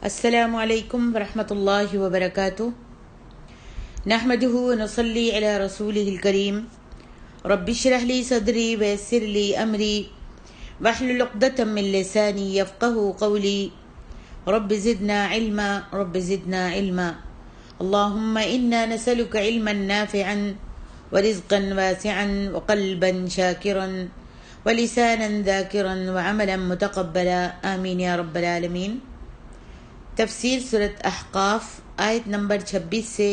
السلام علیکم ورحمۃ اللہ وبرکاتہ۔ نحمده ونصلی علی رسولہ الکریم۔ رب اشرح لی صدری ویسر لی امری واحلل عقدۃ من لسانی یفقہوا قولی۔ رب زدنا علما رب زدنا علما۔ اللہم انا نسألک علما نافعا ورزقا واسعا وقلبا شاکرا ولسانا ذاکرا وعملا متقبلا آمین یا رب العالمین۔ تفسیر سورۃ احقاف آیت نمبر 26 سے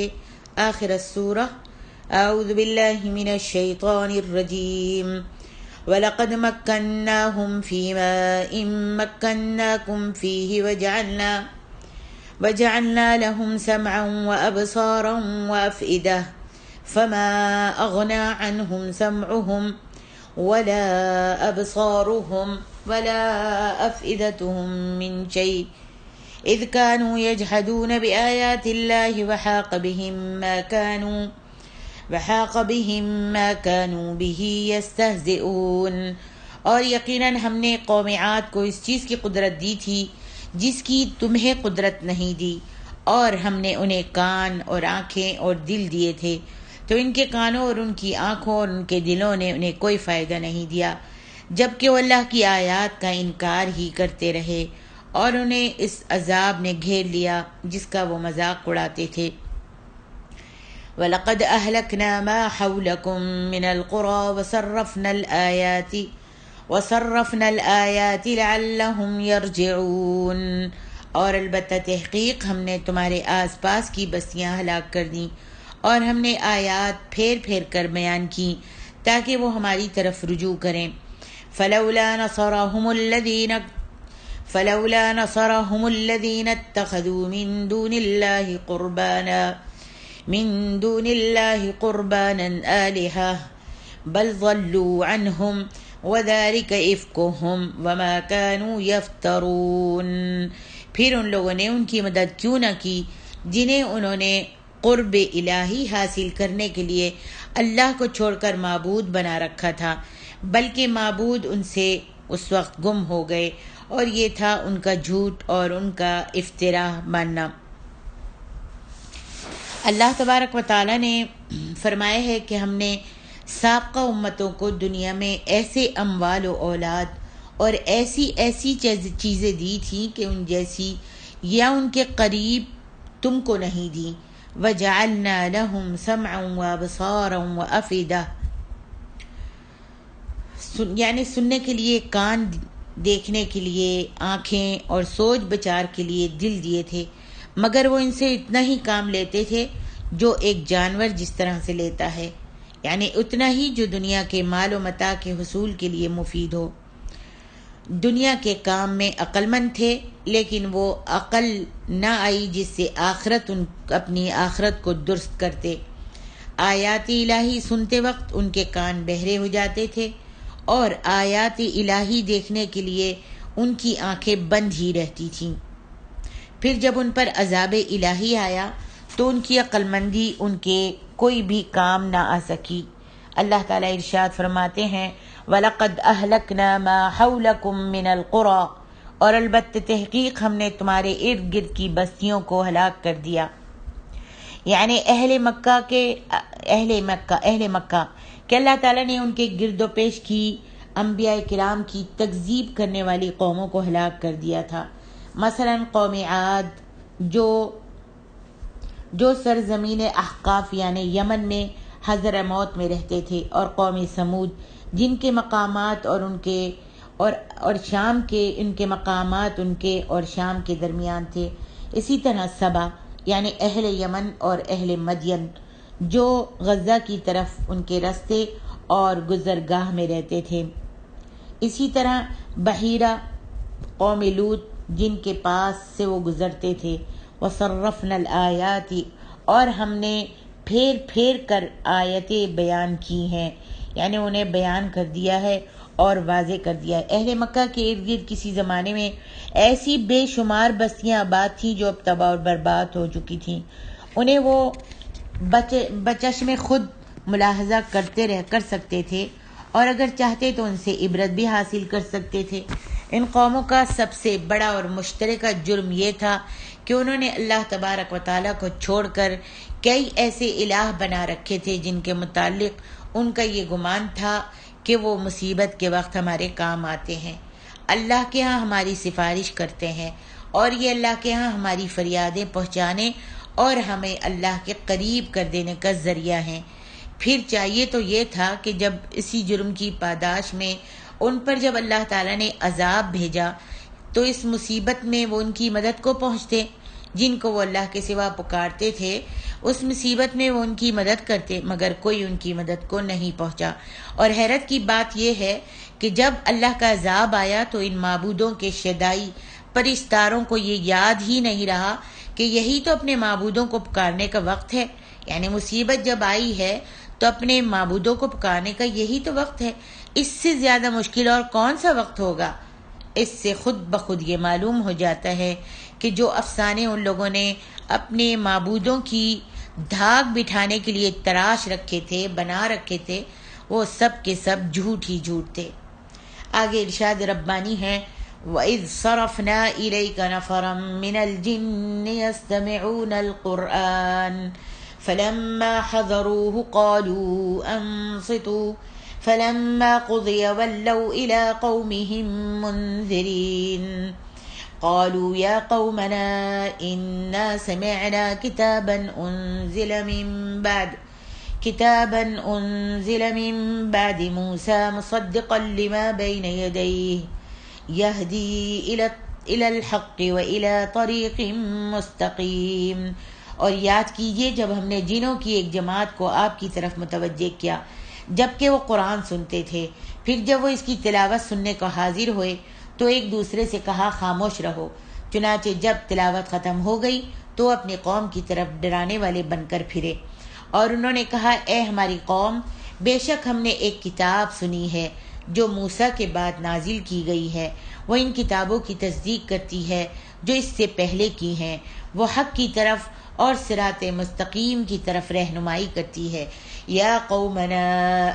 آخر السورہ۔ اعوذ باللہ من الشیطان الرجیم۔ وَلَقَدْ مَكَّنَّاهُمْ فِي مَاءٍ مَكَّنَّاكُمْ فِيهِ وَجَعَلْنَا لَهُمْ سَمْعًا وَأَبْصَارًا وَأَفْئِدَةً فَمَا أَغْنَى عَنْهُمْ سَمْعُهُمْ وَلَا أَبْصَارُهُمْ وَلَا أَفْئِدَتُهُمْ مِنْ شَيْءٍ إذ كانوا يجحدون بآيات الله وحاق بهم ما كانوا به يستهزئون۔ اور یقیناً ہم نے قوم عاد کو اس چیز کی قدرت دی تھی جس کی تمہیں قدرت نہیں دی، اور ہم نے انہیں کان اور آنکھیں اور دل دیے تھے، تو ان کے کانوں اور ان کی آنکھوں اور ان کے دلوں نے انہیں کوئی فائدہ نہیں دیا، جبکہ وہ اللہ کی آیات کا انکار ہی کرتے رہے، اور انہیں اس عذاب نے گھیر لیا جس کا وہ مذاق اڑاتے تھے۔ وَلَقَدْ أَهْلَكْنَا مَا حَوْلَكُمْ مِنَ الْقُرَى وَصَرَّفْنَا الْآيَاتِ لَعَلَّهُمْ يَرْجِعُونَ۔ اور البتہ تحقیق ہم نے تمہارے آس پاس کی بستیاں ہلاک کر دیں، اور ہم نے آیات پھیر پھیر کر بیان کی تاکہ وہ ہماری طرف رجوع کریں۔ فلولا نصرهم الذين اتخذوا من دون الله قربانا آلهة بل ضلوا عنهم وذلك إفكهم وما كانوا يفترون۔ پھر ان لوگوں نے ان کی مدد کیوں نہ کی جنہیں انہوں نے قرب الہی حاصل کرنے کے لیے اللہ کو چھوڑ کر معبود بنا رکھا تھا، بلکہ معبود ان سے اس وقت گم ہو گئے، اور یہ تھا ان کا جھوٹ اور ان کا افتراء ماننا۔ اللہ تبارک و تعالیٰ نے فرمایا ہے کہ ہم نے سابقہ امتوں کو دنیا میں ایسے اموال و اولاد اور ایسی چیزیں دی تھیں کہ ان جیسی یا ان کے قریب تم کو نہیں دی۔ وَجَعَلْنَا لَهُمْ سَمْعًا وَأَبْصَارًا وَأَفْئِدَةً، یعنی سننے کے لیے کان، دیکھنے کے لیے آنکھیں، اور سوچ بچار کے لیے دل دیے تھے، مگر وہ ان سے اتنا ہی کام لیتے تھے جو ایک جانور جس طرح سے لیتا ہے، یعنی اتنا ہی جو دنیا کے مال و متاع کے حصول کے لیے مفید ہو۔ دنیا کے کام میں عقل مند تھے، لیکن وہ عقل نہ آئی جس سے اپنی آخرت کو درست کرتے۔ آیات الہی سنتے وقت ان کے کان بہرے ہو جاتے تھے، اور آیات الہی دیکھنے کے لیے ان کی آنکھیں بند ہی رہتی تھیں۔ پھر جب ان پر عذاب الہی آیا تو ان کی عقل مندی ان کے کوئی بھی کام نہ آ سکی۔ اللہ تعالیٰ ارشاد فرماتے ہیں وَلَقَدْ أَهْلَكْنَا مَا حَوْلَكُمْ مِنَ الْقُرَى، اور البتہ تحقیق ہم نے تمہارے ارد گرد کی بستیوں کو ہلاک کر دیا، یعنی اہل مکہ کہ اللہ تعالیٰ نے ان کے گرد و پیش کی انبیاء کرام کی تکذیب کرنے والی قوموں کو ہلاک کر دیا تھا۔ مثلا قوم عاد جو سرزمین احقاف یعنی یمن میں حضرموت میں رہتے تھے، اور قوم سمود جن کے مقامات اور شام کے درمیان تھے۔ اسی طرح سبا یعنی اہل یمن اور اہل مدین جو غزہ کی طرف ان کے رستے اور گزرگاہ میں رہتے تھے۔ اسی طرح بحیرہ قوم لوط جن کے پاس سے وہ گزرتے تھے۔ وَصَرَّفْنَا الْآيَاتِ، اور ہم نے پھیر پھیر کر آیتیں بیان کی ہیں، یعنی انہیں بیان کر دیا ہے اور واضح کر دیا ہے۔ اہل مکہ کے ارد گرد کسی زمانے میں ایسی بے شمار بستیاں آباد تھیں جو اب تباہ اور برباد ہو چکی تھیں۔ انہیں وہ بچشم خود ملاحظہ کر سکتے تھے، اور اگر چاہتے تو ان سے عبرت بھی حاصل کر سکتے تھے، ان قوموں کا سب سے بڑا اور مشترکہ جرم یہ تھا کہ انہوں نے اللہ تبارک و تعالیٰ کو چھوڑ کر کئی ایسے الہ بنا رکھے تھے جن کے متعلق ان کا یہ گمان تھا کہ وہ مصیبت کے وقت ہمارے کام آتے ہیں، اللہ کے ہاں ہماری سفارش کرتے ہیں، اور یہ اللہ کے ہاں ہماری فریادیں پہنچانے اور ہمیں اللہ کے قریب کر دینے کا ذریعہ ہیں۔ پھر چاہیے تو یہ تھا کہ جب اسی جرم کی پاداش میں ان پر جب اللہ تعالیٰ نے عذاب بھیجا تو اس مصیبت میں وہ ان کی مدد کو پہنچتے، جن کو وہ اللہ کے سوا پکارتے تھے اس مصیبت میں وہ ان کی مدد کرتے، مگر کوئی ان کی مدد کو نہیں پہنچا۔ اور حیرت کی بات یہ ہے کہ جب اللہ کا عذاب آیا تو ان معبودوں کے شیدائی پرستاروں کو یہ یاد ہی نہیں رہا کہ یہی تو اپنے معبودوں کو پکارنے کا وقت ہے، یعنی مصیبت جب آئی ہے تو اپنے معبودوں کو پکارنے کا یہی تو وقت ہے، اس سے زیادہ مشکل اور کون سا وقت ہوگا؟ اس سے خود بخود یہ معلوم ہو جاتا ہے کہ جو افسانے ان لوگوں نے اپنے معبودوں کی دھاگ بٹھانے کے لیے تراش رکھے تھے، بنا رکھے تھے، وہ سب کے سب جھوٹ ہی جھوٹ تھے۔ آگے ارشاد ربانی ہے، وَإِذْ صَرَفْنَا إِلَيْكَ نَفَرًا مِّنَ الْجِنِّ يَسْتَمِعُونَ الْقُرْآنَ فَلَمَّا حَضَرُوهُ قَالُوا أَنصِتُوا فَلَمَّا قُضِيَ وَلَّوْا إِلَىٰ قَوْمِهِم مُّنذِرِينَ قالوا يا قومنا إنا سمعنا كتابا أنزل من بعد موسى مصدقا لما بين يديه يهدي إلى الحق وإلى طريق مستقيم۔ اور یاد کیجئے جب ہم نے جنوں کی ایک جماعت کو آپ کی طرف متوجہ کیا جبکہ وہ قرآن سنتے تھے، پھر جب وہ اس کی تلاوت سننے کو حاضر ہوئے تو ایک دوسرے سے کہا خاموش رہو، چنانچہ جب تلاوت ختم ہو گئی تو اپنی قوم کی طرف ڈرانے والے بن کر پھرے، اور انہوں نے کہا اے ہماری قوم، بے شک ہم نے ایک کتاب سنی ہے جو موسیٰ کے بعد نازل کی گئی ہے، وہ ان کتابوں کی تصدیق کرتی ہے جو اس سے پہلے کی ہیں، وہ حق کی طرف اور صراط مستقیم کی طرف رہنمائی کرتی ہے۔ یا قومنا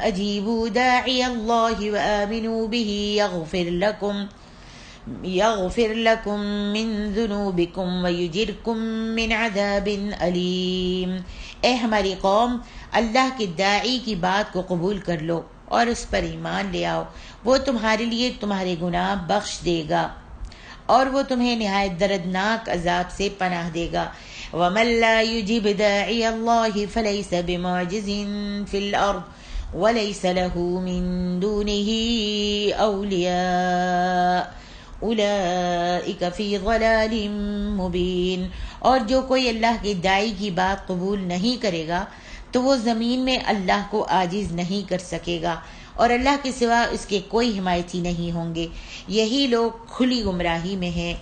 اجیبوا داعی اللہ وآمنوا به يغفر لكم من ذنوبكم ويجركم من عذاب علیم۔ اے ہماری قوم، اللہ کے داعی کی بات کو قبول کر لو اور اس پر ایمان لے آؤ، وہ تمہارے لیے تمہارے گناہ بخش دے گا اور وہ تمہیں نہایت دردناک عذاب سے پناہ دے گا۔ وَمَن لَّا يُجِبْ دَاعِيَ اللَّهِ فَلَيْسَ بِمُعْجِزٍ فِي الْأَرْضِ وَلَيْسَ لَهُ مِن دُونِهِ أَوْلِيَاءُ اولئک فی ضلال مبین۔ اور جو کوئی اللہ کے داعی کی بات قبول نہیں کرے گا تو وہ زمین میں اللہ کو عاجز نہیں کر سکے گا اور اللہ کے سوا اس کے کوئی حمایتی نہیں ہوں گے، یہی لوگ کھلی گمراہی میں ہیں۔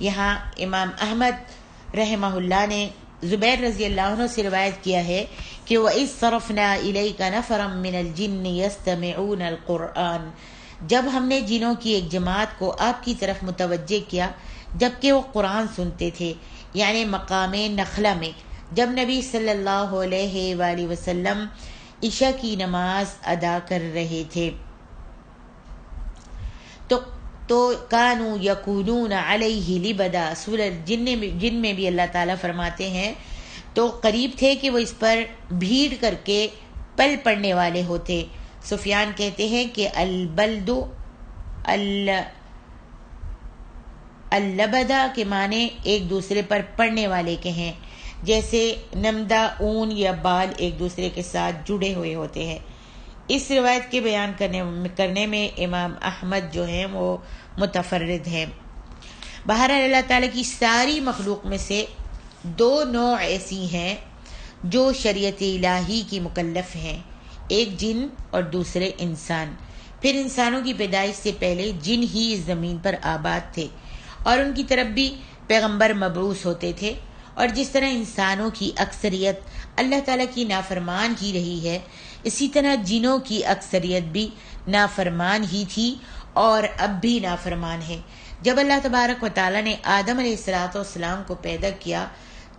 یہاں امام احمد رحمہ اللہ نے زبیر رضی اللہ عنہ سے روایت کیا ہے کہ وَإِذْ صَرَفْنَا إِلَيْكَ نَفَرًا مِّنَ الْجِنِّ يَسْتَمِعُونَ الْقُرْآنَ، جب ہم نے جنوں کی ایک جماعت کو آپ کی طرف متوجہ کیا جبکہ وہ قرآن سنتے تھے، یعنی مقام نخلہ میں جب نبی صلی اللہ علیہ وآلہ وسلم عشاء کی نماز ادا کر رہے تھے تو کانوا یکونون علیہ لبدا، سورہ جن میں بھی اللہ تعالیٰ فرماتے ہیں تو قریب تھے کہ وہ اس پر بھیڑ کر کے پل پڑنے والے ہوتے۔ سفیان کہتے ہیں کہ البلد اللبدہ کے معنی ایک دوسرے پر پڑنے والے کے ہیں، جیسے نمدہ اون یا بال ایک دوسرے کے ساتھ جڑے ہوئے ہوتے ہیں۔ اس روایت کے بیان کرنے میں امام احمد جو ہیں وہ متفرد ہیں۔ بہرحال اللہ تعالیٰ کی ساری مخلوق میں سے دو نوع ایسی ہیں جو شریعت الہی کی مکلف ہیں، ایک جن اور دوسرے انسان۔ پھر انسانوں کی پیدائش سے پہلے جن ہی اس زمین پر آباد تھے اور ان کی طرف بھی پیغمبر مبعوث ہوتے تھے، اور جس طرح انسانوں کی اکثریت اللہ تعالیٰ کی نافرمان ہی رہی ہے، اسی طرح جنوں کی اکثریت بھی نافرمان ہی تھی اور اب بھی نافرمان ہے۔ جب اللہ تبارک و تعالیٰ نے آدم علیہ السلام کو پیدا کیا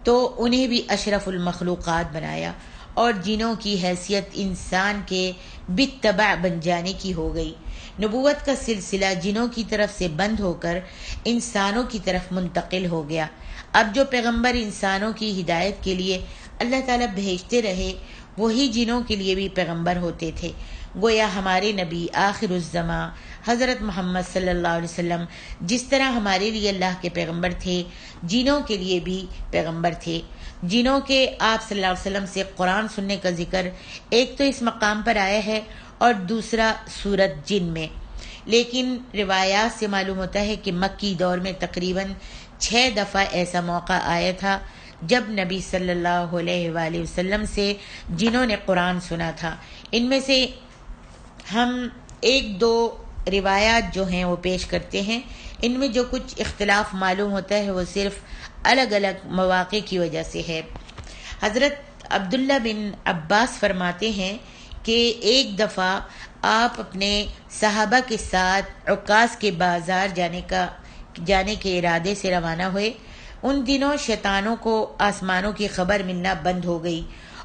تو انہیں بھی اشرف المخلوقات بنایا اور جنوں کی حیثیت انسان کے بالتبع بن جانے کی ہو گئی۔ نبوت کا سلسلہ جنوں کی طرف سے بند ہو کر انسانوں کی طرف منتقل ہو گیا۔ اب جو پیغمبر انسانوں کی ہدایت کے لیے اللہ تعالیٰ بھیجتے رہے وہی جنوں کے لیے بھی پیغمبر ہوتے تھے۔ گویا ہمارے نبی آخر الزماں حضرت محمد صلی اللہ علیہ وسلم جس طرح ہمارے لیے اللہ کے پیغمبر تھے، جنوں کے لیے بھی پیغمبر تھے۔ جنوں کے آپ صلی اللہ علیہ وسلم سے قرآن سننے کا ذکر ایک تو اس مقام پر آیا ہے اور دوسرا سورت جن میں، لیکن روایات سے معلوم ہوتا ہے کہ مکی دور میں تقریباً 6 دفعہ ایسا موقع آیا تھا جب نبی صلی اللہ علیہ وآلہ وسلم سے جنوں نے قرآن سنا تھا۔ ان میں سے ہم 1-2 روایات جو ہیں وہ پیش کرتے ہیں۔ ان میں جو کچھ اختلاف معلوم ہوتا ہے وہ صرف الگ الگ مواقع کی وجہ سے ہے۔ حضرت عبداللہ بن عباس فرماتے ہیں کہ ایک دفعہ آپ اپنے صحابہ کے ساتھ عکاظ کے بازار جانے کے ارادے سے روانہ ہوئے۔ ان دنوں شیطانوں کو آسمانوں کی خبر ملنا بند ہو گئی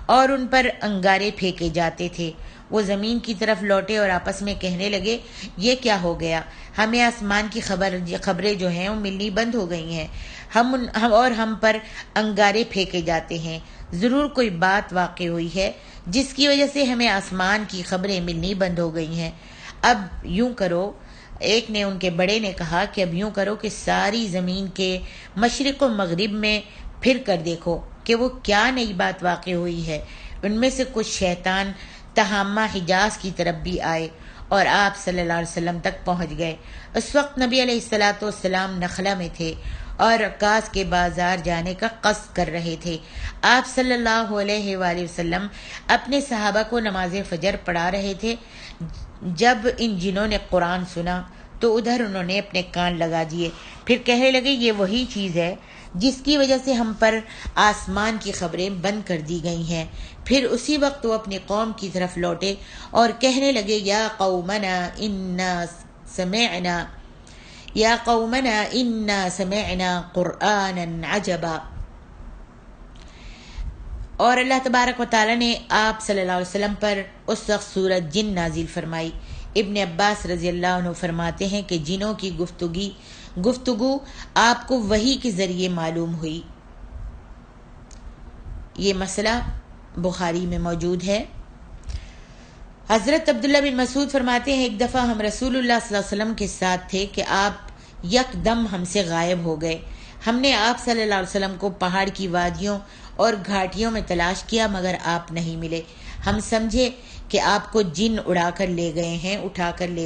اور ان پر انگارے پھینکے جاتے تھے۔ وہ زمین کی طرف لوٹے اور آپس میں کہنے لگے، یہ کیا ہو گیا؟ ہمیں آسمان کی خبریں جو ہیں وہ ملنی بند ہو گئی ہیں، ہم پر انگارے پھینکے جاتے ہیں۔ ضرور کوئی بات واقع ہوئی ہے جس کی وجہ سے ہمیں آسمان کی خبریں ملنی بند ہو گئی ہیں۔ اب یوں کرو، ایک نے ان کے بڑے نے کہا کہ اب یوں کرو کہ ساری زمین کے مشرق و مغرب میں پھر کر دیکھو کہ وہ کیا نئی بات واقع ہوئی ہے۔ ان میں سے کچھ شیطان تہامہ حجاز کی طرف بھی آئے اور آپ صلی اللہ علیہ وسلم تک پہنچ گئے۔ اس وقت نبی علیہ السلام نخلا میں تھے اور عکاظ کے بازار جانے کا قصد کر رہے تھے۔ آپ صلی اللہ علیہ وآلہ وسلم اپنے صحابہ کو نماز فجر پڑھا رہے تھے۔ جب ان جنوں نے قرآن سنا تو ادھر انہوں نے اپنے کان لگا دیے، پھر کہنے لگے یہ وہی چیز ہے جس کی وجہ سے ہم پر آسمان کی خبریں بند کر دی گئی ہیں۔ پھر اسی وقت وہ اپنی قوم کی طرف لوٹے اور کہنے لگے، یا قومنا انا سمعنا قرآنا عجبا۔ اور اللہ تبارک و تعالیٰ نے آپ صلی اللہ علیہ وسلم پر اس وقت سورت جن نازل فرمائی۔ ابن عباس رضی اللہ عنہ فرماتے ہیں کہ جنوں کی گفتگو آپ کو وحی کے ذریعے معلوم ہوئی۔ یہ مسئلہ بخاری میں موجود ہے۔ حضرت عبداللہ بن مسعود فرماتے ہیں ایک دفعہ ہم رسول اللہ صلی اللہ علیہ وسلم کے ساتھ تھے کہ آپ یکدم ہم سے غائب ہو گئے۔ ہم نے آپ صلی اللہ علیہ وسلم کو پہاڑ کی وادیوں اور گھاٹیوں میں تلاش کیا مگر آپ نہیں ملے۔ ہم سمجھے کہ آپ کو جن اٹھا کر لے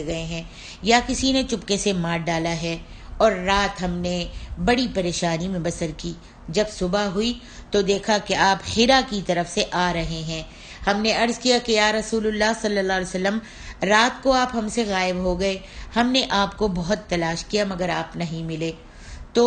گئے ہیں یا کسی نے چپکے سے مار ڈالا ہے، اور رات ہم نے بڑی پریشانی میں بسر کی۔ جب صبح ہوئی تو دیکھا کہ آپ حرا کی طرف سے آ رہے ہیں۔ ہم نے عرض کیا کہ یا رسول اللہ صلی اللہ علیہ وسلم، رات کو آپ ہم سے غائب ہو گئے، ہم نے آپ کو بہت تلاش کیا مگر آپ نہیں ملے۔ تو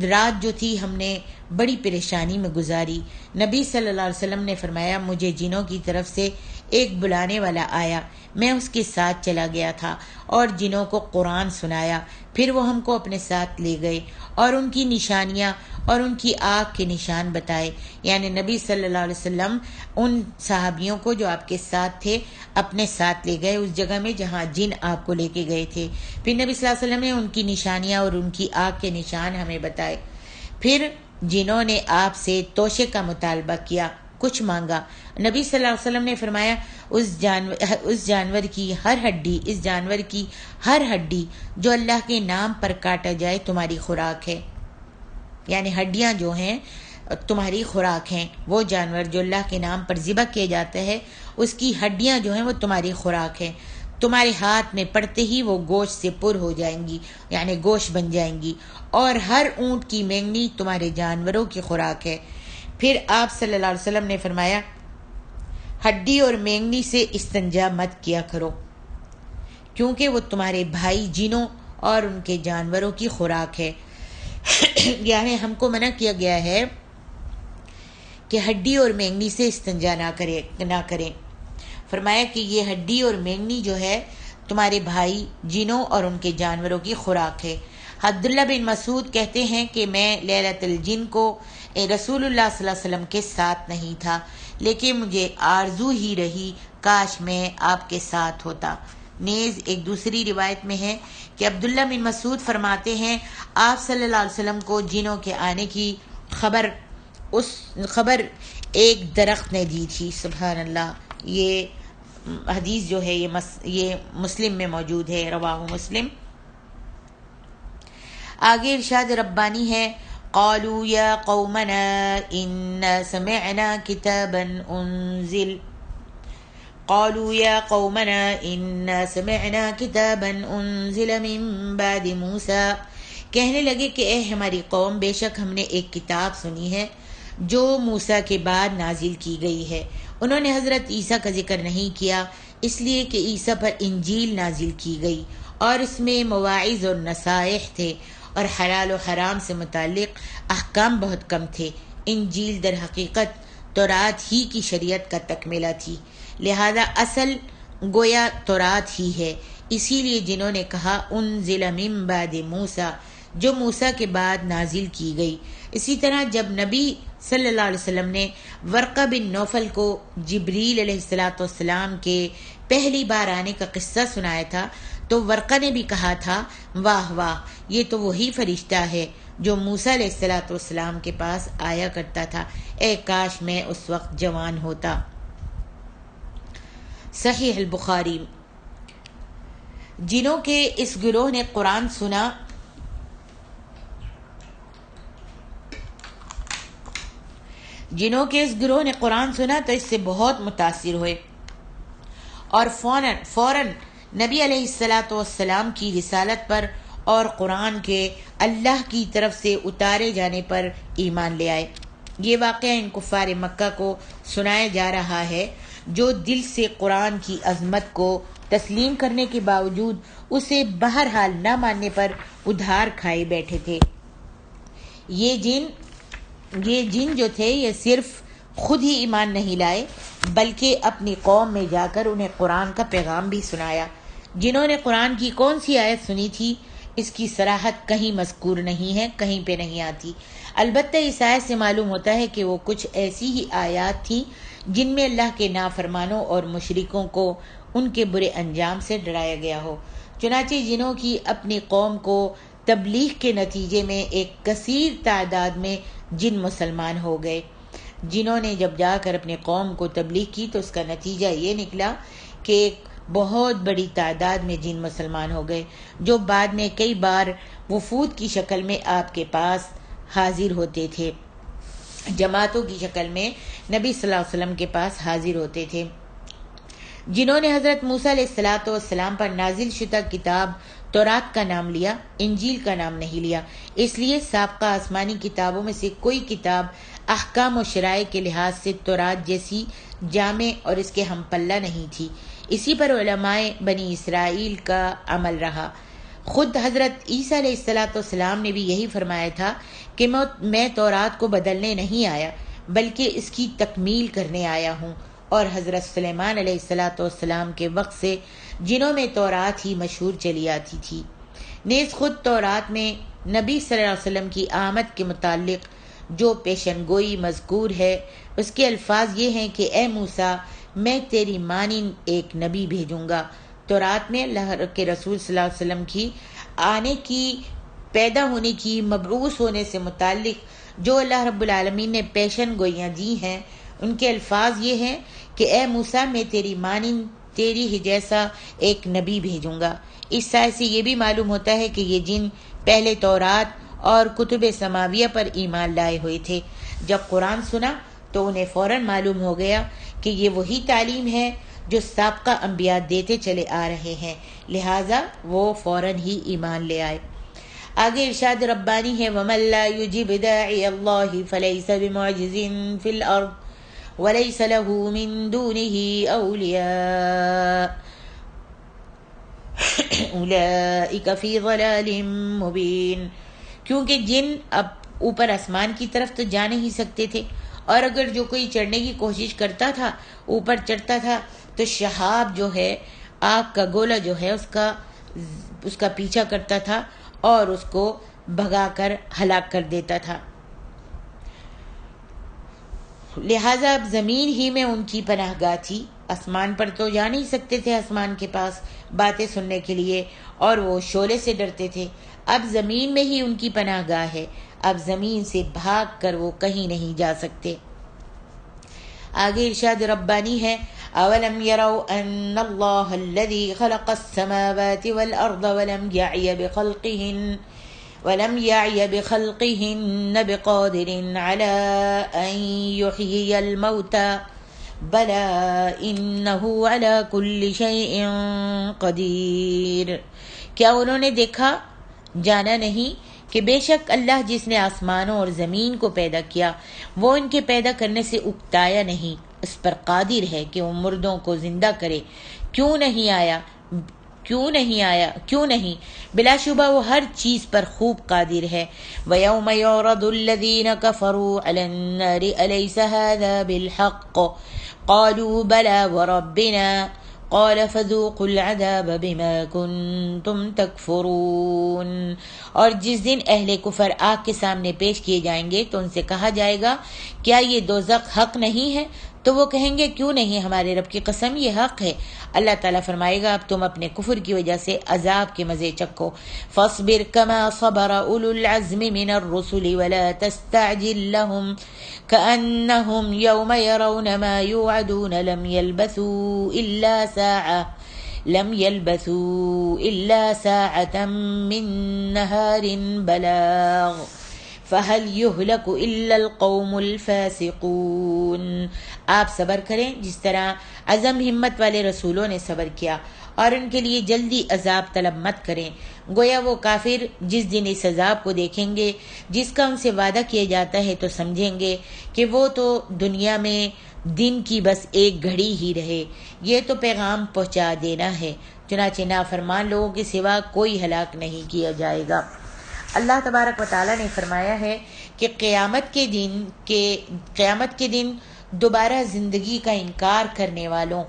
رات جو تھی ہم نے بڑی پریشانی میں گزاری۔ نبی صلی اللہ علیہ وسلم نے فرمایا، مجھے جنوں کی طرف سے ایک بلانے والا آیا، میں اس کے ساتھ چلا گیا تھا اور جنوں کو قرآن سنایا، پھر وہ ہم کو اپنے ساتھ لے گئے اور ان کی نشانیاں اور ان کی آنکھ کے نشان بتائے۔ یعنی نبی صلی اللہ علیہ وسلم ان صحابیوں کو جو آپ کے ساتھ تھے اپنے ساتھ لے گئے اس جگہ میں جہاں جن آپ کو لے کے گئے تھے۔ پھر نبی صلی اللہ علیہ وسلم نے ان کی نشانیاں اور ان کی آنکھ کے نشان ہمیں بتائے۔ پھر جنہوں نے آپ سے توشے کا مطالبہ کیا، کچھ مانگا۔ نبی صلی اللہ علیہ وسلم نے فرمایا، اس جانور کی ہر ہڈی جو اللہ کے نام پر کاٹا جائے تمہاری خوراک ہے۔ یعنی ہڈیاں جو ہیں تمہاری خوراک ہیں، وہ جانور جو اللہ کے نام پر ذبح کیا جاتا ہے اس کی ہڈیاں جو ہیں وہ تمہاری خوراک ہیں۔ تمہارے ہاتھ میں پڑتے ہی وہ گوشت سے پر ہو جائیں گی، یعنی گوشت بن جائیں گی، اور ہر اونٹ کی مینگنی تمہارے جانوروں کی خوراک ہے۔ پھر آپ صلی اللہ علیہ وسلم نے فرمایا، ہڈی اور مینگنی سے استنجا مت کیا کرو کیونکہ وہ تمہارے بھائی جنوں اور ان کے جانوروں کی خوراک ہے۔ یعنی ہم کو منع کیا گیا ہے کہ ہڈی اور مینگنی سے استنجا نہ کریں۔ فرمایا کہ یہ ہڈی اور مینگنی جو ہے تمہارے بھائی جنوں اور ان کے جانوروں کی خوراک ہے۔ عبداللہ بن مسعود کہتے ہیں کہ میں لیلۃ الجن کو رسول اللہ صلی اللہ علیہ وسلم کے ساتھ نہیں تھا، لیکن مجھے آرزو ہی رہی کاش میں آپ کے ساتھ ہوتا۔ نیز ایک دوسری روایت میں ہے کہ عبداللہ بن مسعود فرماتے ہیں آپ صلی اللہ علیہ وسلم کو جنوں کے آنے کی خبر ایک درخت نے دی تھی. سبحان اللہ. یہ حدیث جو ہے یہ مسلم میں موجود ہے، رواہ مسلم. آگے ارشاد ربانی ہے قالوا یا قومنا انا سمعنا کتابا انزل قالوا یا قومنا انا سمعنا کتابا انزل من بعد موسیٰ. کہنے لگے کہ اے ہماری قوم، بے شک ہم نے ایک کتاب سنی ہے جو موسیٰ کے بعد نازل کی گئی ہے. انہوں نے حضرت عیسیٰ کا ذکر نہیں کیا اس لیے کہ عیسیٰ پر انجیل نازل کی گئی اور اس میں مواعظ اور نصائح تھے اور حلال و حرام سے متعلق احکام بہت کم تھے. انجیل در حقیقت تورات ہی کی شریعت کا تکملہ تھی، لہذا اصل گویا تورات ہی ہے. اسی لیے جنہوں نے کہا انزل من بعد موسیٰ، جو موسیٰ کے بعد نازل کی گئی. اسی طرح جب نبی صلی اللہ علیہ وسلم نے ورقہ بن نوفل کو جبریل علیہ السلام کے پہلی بار آنے کا قصہ سنایا تھا تو ورقہ نے بھی کہا تھا واہ واہ، یہ تو وہی فرشتہ ہے جو موسیٰ علیہ السلام کے پاس آیا کرتا تھا، اے کاش میں اس وقت جوان ہوتا. صحیح البخاری. جنوں کے اس گروہ نے قرآن سنا تو اس سے بہت متاثر ہوئے اور فوراً نبی علیہ السلام کی رسالت پر اور قرآن کے اللہ کی طرف سے اتارے جانے پر ایمان لے آئے. یہ واقعہ ان کفار مکہ کو سنایا جا رہا ہے جو دل سے قرآن کی عظمت کو تسلیم کرنے کے باوجود اسے بہرحال نہ ماننے پر ادھار کھائے بیٹھے تھے. یہ جن جو تھے یہ صرف خود ہی ایمان نہیں لائے بلکہ اپنی قوم میں جا کر انہیں قرآن کا پیغام بھی سنایا. جنہوں نے قرآن کی کون سی آیت سنی تھی اس کی صراحت کہیں مذکور نہیں ہے، کہیں پہ نہیں آتی. البتہ اس آیت سے معلوم ہوتا ہے کہ وہ کچھ ایسی ہی آیات تھیں جن میں اللہ کے نافرمانوں اور مشرکوں کو ان کے برے انجام سے ڈرایا گیا ہو. چنانچہ جنہوں کی اپنی قوم کو تبلیغ کے نتیجے میں ایک کثیر تعداد میں جن مسلمان ہو گئے. جنہوں نے جب جا کر اپنی قوم کو تبلیغ کی تو اس کا نتیجہ یہ نکلا کہ ایک بہت بڑی تعداد میں جن مسلمان ہو گئے جو بعد میں کئی بار وفود کی شکل میں آپ کے پاس حاضر ہوتے تھے، جماعتوں کی شکل میں نبی صلی اللہ علیہ وسلم کے پاس حاضر ہوتے تھے. جنہوں نے حضرت موسیٰ علیہ السلام پر نازل شدہ کتاب تورات کا نام لیا، انجیل کا نام نہیں لیا، اس لیے سابقہ آسمانی کتابوں میں سے کوئی کتاب احکام و شرائع کے لحاظ سے تورات جیسی جامع اور اس کے ہم پلہ نہیں تھی. اسی پر علماء بنی اسرائیل کا عمل رہا. خود حضرت عیسیٰ علیہ السلام نے بھی یہی فرمایا تھا کہ میں تورات کو بدلنے نہیں آیا بلکہ اس کی تکمیل کرنے آیا ہوں. اور حضرت سلیمان علیہ السلام کے وقت سے جنہوں میں تورات ہی مشہور چلی آتی تھی. نیز خود تورات میں نبی صلی اللہ علیہ وسلم کی آمد کے متعلق جو پیشن گوئی مذکور ہے اس کے الفاظ یہ ہیں کہ اے موسیٰ، میں تیری مانند ایک نبی بھیجوں گا. تورات میں اللہ کے رسول صلی اللہ علیہ وسلم کی آنے کی، پیدا ہونے کی، مبعوث ہونے سے متعلق جو اللہ رب العالمین نے پیشن گوئیاں دی ہیں ان کے الفاظ یہ ہیں کہ اے موسیٰ، میں تیری مانند، تیری ہی جیسا ایک نبی بھیجوں گا. اس سائے سے یہ بھی معلوم ہوتا ہے کہ یہ جن پہلے تورات اور کتب سماویہ پر ایمان لائے ہوئے تھے. جب قرآن سنا تو انہیں فوراً معلوم ہو گیا کہ یہ وہی تعلیم ہے جو سابقہ انبیاء دیتے چلے آ رہے ہیں، لہٰذا وہ فوراً ہی ایمان لے آئے. آگے ارشاد ربانی ہے وَمَن لَا يُجِبْ دَاعِيَ اللَّهِ فَلَيْسَ بِمُعْجِزٍ فِي الْأَرْضِ وَلَيْسَ لَهُ مِن دُونِهِ أَوْلِيَاءُ أُولَئِكَ فِي ضَلَالٍ مُبِينٍ. کیونکہ جن اب اوپر آسمان کی طرف تو جا نہیں سکتے تھے، اور اگر جو کوئی چڑھنے کی کوشش کرتا تھا، اوپر چڑھتا تھا تو شہاب جو ہے، آگ کا گولا جو ہے اس کا پیچھا کرتا تھا اور اس کو بھگا کر ہلاک کر دیتا تھا. لہذا اب زمین ہی میں ان کی پناہ گاہ تھی. آسمان پر تو جا نہیں سکتے تھے آسمان کے پاس باتیں سننے کے لیے، اور وہ شعلے سے ڈرتے تھے۔ اب زمین میں ہی ان کی پناہ گاہ ہے، اب زمین سے بھاگ کر وہ کہیں نہیں جا سکتے۔ آگے ارشاد ربانی ہے، اولم يروا ان اللہ الذي خلق السماوات والارض ولم يعي بخلقهن بقادر على ان يحيي الموتى بلى انه على كل شيء قدیر۔ کیا انہوں نے دیکھا، جانا نہیں کہ بے شک اللہ جس نے آسمانوں اور زمین کو پیدا کیا وہ ان کے پیدا کرنے سے اکتایا نہیں، اس پر قادر ہے کہ وہ مردوں کو زندہ کرے۔ کیوں نہیں بلا شبہ وہ ہر چیز پر خوب قادر ہے۔ وَيَوْمَ يُعْرَضُ الَّذِينَ كَفَرُوا عَلَى النَّارِ أَلَيْسَ هَذَا بِالْحَقِّ قَالُوا بَلَى وَرَبِّنَا قَالَ فَذُوقُوا الْعَذَابَ بِمَا كُنْتُمْ تَكْفُرُونَ۔ اور جس دن اہل کفر آگ کے سامنے پیش کیے جائیں گے تو ان سے کہا جائے گا کیا یہ دوزخ حق نہیں ہے؟ تو وہ کہیں گے کیوں نہیں، ہمارے رب کی قسم یہ حق ہے۔ اللہ تعالیٰ فرمائے گا اب تم اپنے کفر کی وجہ سے عذاب کے مزے چکھو۔ فاصبر كما صبر اولو العزم من الرسل ولا تستعجل لهم كأنهم يوم يرون ما يوعدون لم يلبثوا إلا ساعة من نهار بلاغ فَهَلْ يُهْلَكُ إِلَّا الْقَوْمُ الْفَاسِقُونَ۔ آپ صبر کریں جس طرح عزم ہمت والے رسولوں نے صبر کیا، اور ان کے لیے جلدی عذاب طلب مت کریں، گویا وہ کافر جس دن اس عذاب کو دیکھیں گے جس کا ان سے وعدہ کیا جاتا ہے تو سمجھیں گے کہ وہ تو دنیا میں دن کی بس ایک گھڑی ہی رہے، یہ تو پیغام پہنچا دینا ہے، چنانچہ نافرمان لوگوں کے سوا کوئی ہلاک نہیں کیا جائے گا۔ اللہ تبارک و تعالیٰ نے فرمایا ہے کہ قیامت کے دن دوبارہ زندگی کا انکار کرنے والوں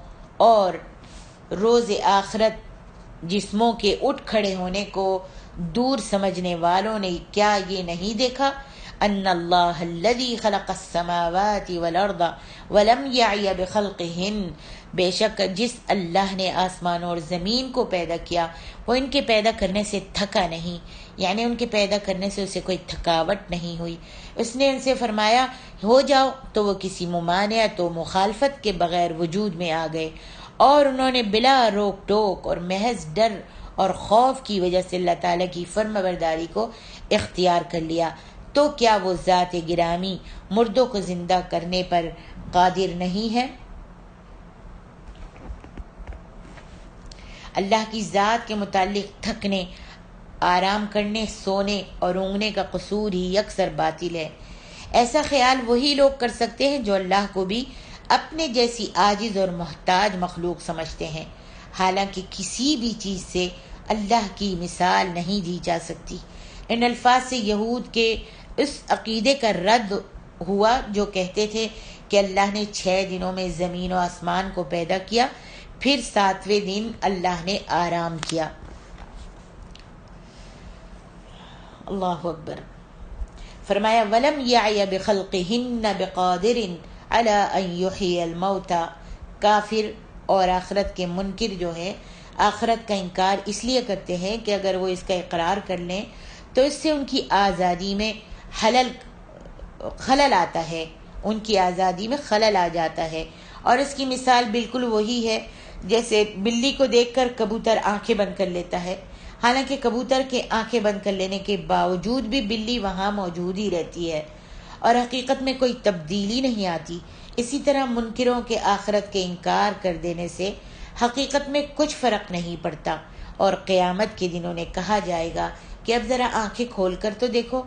اور روز آخرت جسموں کے اٹھ کھڑے ہونے کو دور سمجھنے والوں نے کیا یہ نہیں دیکھا ان اللہ الذی خلق السماوات والارض ولم یعی بخلقہن، بے شک جس اللہ نے آسمان اور زمین کو پیدا کیا وہ ان کے پیدا کرنے سے تھکا نہیں، یعنی ان کے پیدا کرنے سے اسے کوئی تھکاوٹ نہیں ہوئی۔ اس نے ان سے فرمایا ہو جاؤ تو وہ کسی ممانعت و مخالفت کے بغیر وجود میں آ گئے، اور انہوں نے بلا روک ٹوک اور محض ڈر اور خوف کی وجہ سے اللہ تعالیٰ کی فرمانبرداری کو اختیار کر لیا۔ تو کیا وہ ذات گرامی مردوں کو زندہ کرنے پر قادر نہیں ہے؟ اللہ کی ذات کے متعلق تھکنے، آرام کرنے، سونے اور اونگنے کا قصور ہی یکسر باطل ہے۔ ایسا خیال وہی لوگ کر سکتے ہیں جو اللہ کو بھی اپنے جیسی عاجز اور محتاج مخلوق سمجھتے ہیں، حالانکہ کسی بھی چیز سے اللہ کی مثال نہیں دی جا سکتی۔ ان الفاظ سے یہود کے اس عقیدے کا رد ہوا جو کہتے تھے کہ اللہ نے 6 دنوں میں زمین و آسمان کو پیدا کیا، پھر 7ویں دن اللہ نے آرام کیا۔ اللہ اکبر۔ فرمایا وَلَمْ يَعْيَ بِخَلْقِهِنَّ بِقَادِرٍ عَلَىٰ أَنْ يُحْيِيَ الْمَوْتَى۔ کافر اور آخرت کے منکر جو ہے آخرت کا انکار اس لیے کرتے ہیں کہ اگر وہ اس کا اقرار کر لیں تو اس سے ان کی آزادی میں خلل آتا ہے، ان کی آزادی میں خلل آ جاتا ہے، اور اس کی مثال بالکل وہی ہے جیسے بلی کو دیکھ کر کبوتر آنکھیں بند کر لیتا ہے، حالانکہ کبوتر کے آنکھیں بند کر لینے کے باوجود بھی بلی وہاں موجود ہی رہتی ہے اور حقیقت میں کوئی تبدیلی نہیں آتی۔ اسی طرح منکروں کے آخرت کے انکار کر دینے سے حقیقت میں کچھ فرق نہیں پڑتا، اور قیامت کے دن انہیں کہا جائے گا کہ اب ذرا آنکھیں کھول کر تو دیکھو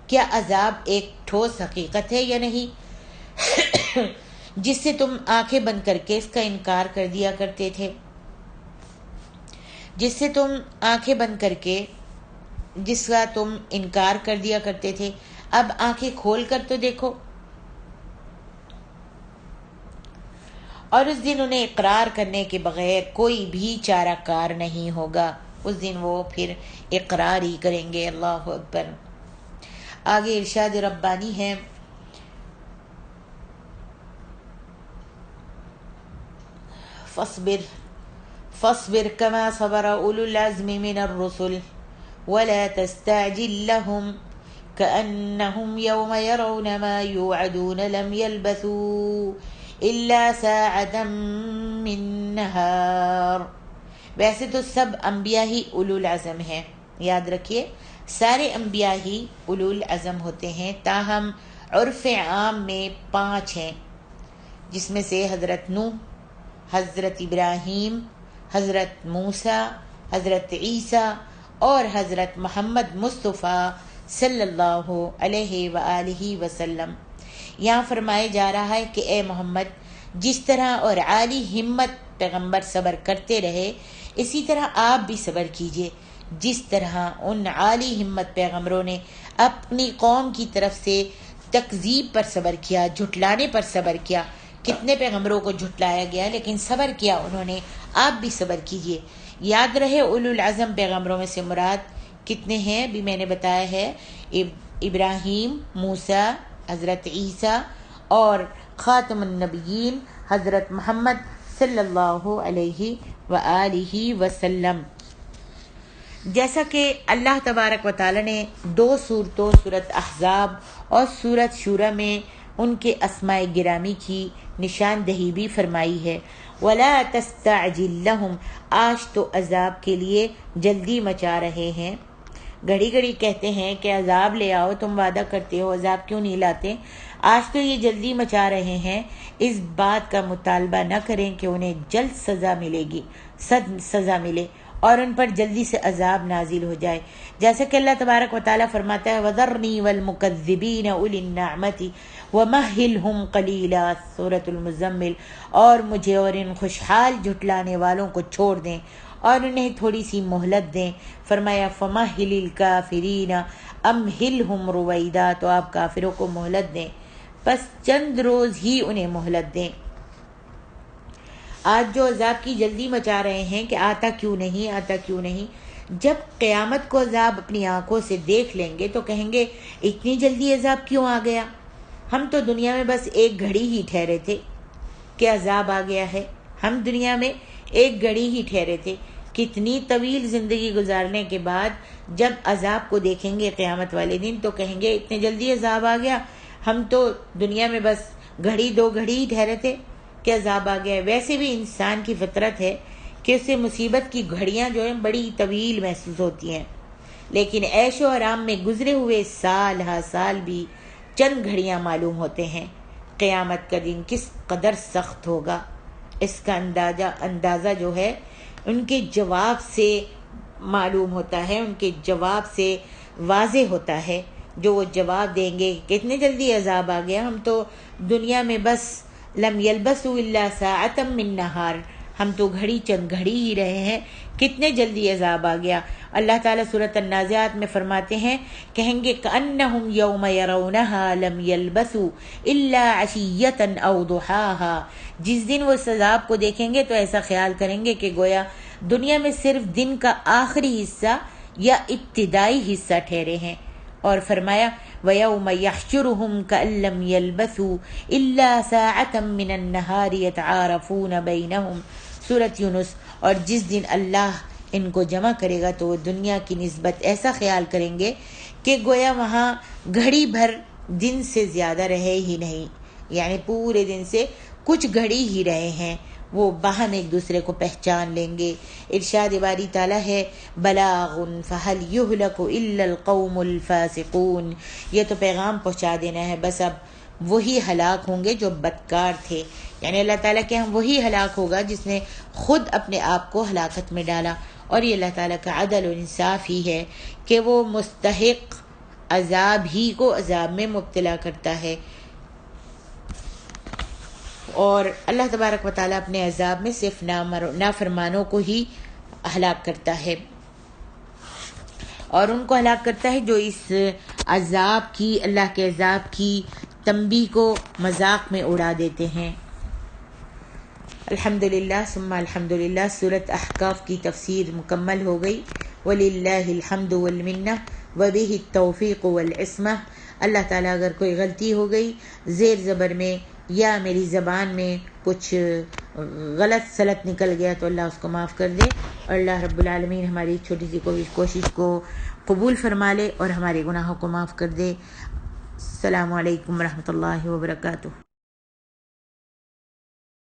کیا عذاب ایک ٹھوس حقیقت ہے یا نہیں جس سے تم آنکھیں بند کر کے اس کا انکار کر دیا کرتے تھے، جس کا تم انکار کر دیا کرتے تھے، اب آنکھیں کھول کر تو دیکھو۔ اور اس دن انہیں اقرار کرنے کے بغیر کوئی بھی چارہ کار نہیں ہوگا، اس دن وہ پھر اقرار ہی کریں گے۔ اللہ اکبر۔ آگے ارشاد ربانی ہے فاصبر كما صبر أولو العزم من الرسل ولا تستعجل لهم كأنهم يوم يرون ما يوعدون لم يلبثوا إلا ساعة من نهار. ویسے تو سب انبیاء ہی اولو العزم ہیں، یاد رکھیے سارے انبیاء ہی اولو العزم ہوتے ہیں، تاہم عرف عام میں 5 ہیں، جس میں سے حضرت نوح، حضرت ابراہیم، حضرت موسیٰ، حضرت عیسیٰ اور حضرت محمد مصطفیٰ صلی اللہ علیہ وآلہ وسلم. یہاں فرمایا جا رہا ہے کہ اے محمد، جس طرح اور عالی ہمت پیغمبر صبر کرتے رہے، اسی طرح آپ بھی صبر کیجئے جس طرح ان عالی ہمت پیغمبروں نے اپنی قوم کی طرف سے تکذیب پر صبر کیا، جھٹلانے پر صبر کیا. کتنے پیغمبروں کو جھٹلایا گیا لیکن صبر کیا انہوں نے، آپ بھی صبر کیجئے. یاد رہے اولو العزم پیغمبروں میں سے مراد کتنے ہیں؟ ابھی میں نے بتایا ہے ابراہیم، موسیٰ، حضرت عیسیٰ اور خاتم النبیین حضرت محمد صلی اللہ علیہ وآلہ وسلم. جیسا کہ اللہ تبارک و تعالی نے 2 صورتوں سورۃ احزاب اور سورۃ شورى میں ان کے اسماء گرامی کی نشاندہی بھی فرمائی ہے. وَلَا تَسْتَعْجِلْ لَهُمْ، آج تو عذاب کے لیے جلدی مچا رہے ہیں. گھڑی گھڑی کہتے ہیں کہ عذاب لے آؤ، تم وعدہ کرتے ہو، عذاب کیوں نہیں لاتے؟ آج تو یہ جلدی مچا رہے ہیں. اس بات کا مطالبہ نہ کریں کہ انہیں جلد سزا ملے اور ان پر جلدی سے عذاب نازل ہو جائے. جیسا کہ اللہ تبارک و تعالیٰ فرماتا ہے وَذَرْنِي وَالْمُكَذِّبِينَ أُولِي النَّعْمَةِ وَمَهِّلْهُمْ قَلِيلًا سورۃ المزمل، اور مجھے اور ان خوشحال جھٹلانے والوں کو چھوڑ دیں اور انہیں تھوڑی سی مہلت دیں. فرمایا فَمَهِّلِ الْكَافِرِينَ أَمْهِلْهُمْ رُوَيْدًا، تو آپ کافروں کو مہلت دیں، بس چند روز ہی انہیں مہلت دیں. آج جو عذاب کی جلدی مچا رہے ہیں کہ آتا کیوں نہیں، جب قیامت کو عذاب اپنی آنکھوں سے دیکھ لیں گے تو کہیں گے اتنی جلدی عذاب کیوں آ گیا؟ ہم تو دنیا میں بس ایک گھڑی ہی ٹھہرے تھے کہ عذاب آ گیا ہے. ہم دنیا میں ایک گھڑی ہی ٹھہرے تھے. کتنی طویل زندگی گزارنے کے بعد جب عذاب کو دیکھیں گے قیامت والے دن تو کہیں گے اتنے جلدی عذاب آ گیا، ہم تو دنیا میں بس 2 گھڑی ہی ٹھہرے تھے کہ عذاب آ گیا. ویسے بھی انسان کی فطرت ہے کہ اسے مصیبت کی گھڑیاں جو ہیں بڑی طویل محسوس ہوتی ہیں، لیکن عیش و آرام میں گزرے ہوئے سال ہا سال بھی چند گھڑیاں معلوم ہوتے ہیں. قیامت کا دن کس قدر سخت ہوگا اس کا اندازہ جو ہے ان کے جواب سے معلوم ہوتا ہے، ان کے جواب سے واضح ہوتا ہے. جو وہ جواب دیں گے کتنے جلدی عذاب آ گیا، ہم تو دنیا میں بس لم يلبسوا الا ساعة من نہار، ہم تو چند گھڑی ہی رہے ہیں، کتنے جلدی عذاب آ گیا. اللہ تعالیٰ سورۃ النازعات میں فرماتے ہیں، کہیں گے کأنہم یوم یرونہا لم یلبسوا الا عشیۃ او ضحاها، جس دن وہ اس عذاب کو دیکھیں گے تو ایسا خیال کریں گے کہ گویا دنیا میں صرف دن کا آخری حصہ یا ابتدائی حصہ ٹھہرے ہیں. اور فرمایا وَيَوْمَ يَحْشُرُهُمْ كَأَن لَّمْ يَلْبَثُوا إِلَّا سَاعَةً مِّنَ النَّهَارِ يَتَعَارَفُونَ بَيْنَهُمْ سورۃ یونس. اور جس دن اللہ ان کو جمع کرے گا تو وہ دنیا کی نسبت ایسا خیال کریں گے کہ گویا وہاں گھڑی بھر دن سے زیادہ رہے ہی نہیں، یعنی پورے دن سے کچھ گھڑی ہی رہے ہیں. وہ باہم ایک دوسرے کو پہچان لیں گے. ارشاد باری تعالیٰ ہے بلاغ فہل یہلک الا القوم الفاسقون، یہ تو پیغام پہنچا دینا ہے، بس اب وہی ہلاک ہوں گے جو بدکار تھے. یعنی اللہ تعالیٰ کے ہم وہی ہلاک ہوگا جس نے خود اپنے آپ کو ہلاکت میں ڈالا. اور یہ اللہ تعالیٰ کا عدل و انصاف ہی ہے کہ وہ مستحق عذاب ہی کو عذاب میں مبتلا کرتا ہے، اور اللہ تبارک و تعالیٰ اپنے عذاب میں صرف نافرمانوں کو ہی ہلاک کرتا ہے، اور ان کو ہلاک کرتا ہے جو اس عذاب کی، اللہ کے عذاب کی تنبیہ کو مذاق میں اڑا دیتے ہیں. الحمدللہ ثم الحمدللہ. سورۃ احقاف کی تفسیر مکمل ہو گئی. وَلِلَّهِ الْحَمْدُ وَالْمِنَّةُ وَبِهِ التَّوْفِيقُ وَالْعِصْمَةُ. اللہ تعالیٰ اگر کوئی غلطی ہو گئی زیر زبر میں یا میری زبان میں کچھ غلط سلط نکل گیا تو اللہ اس کو معاف کر دے، اور اللہ رب العالمین ہماری چھوٹی سی کوشش کو قبول فرما لے اور ہمارے گناہوں کو معاف کر دے۔ السلام علیکم ورحمۃ اللہ وبرکاتہ۔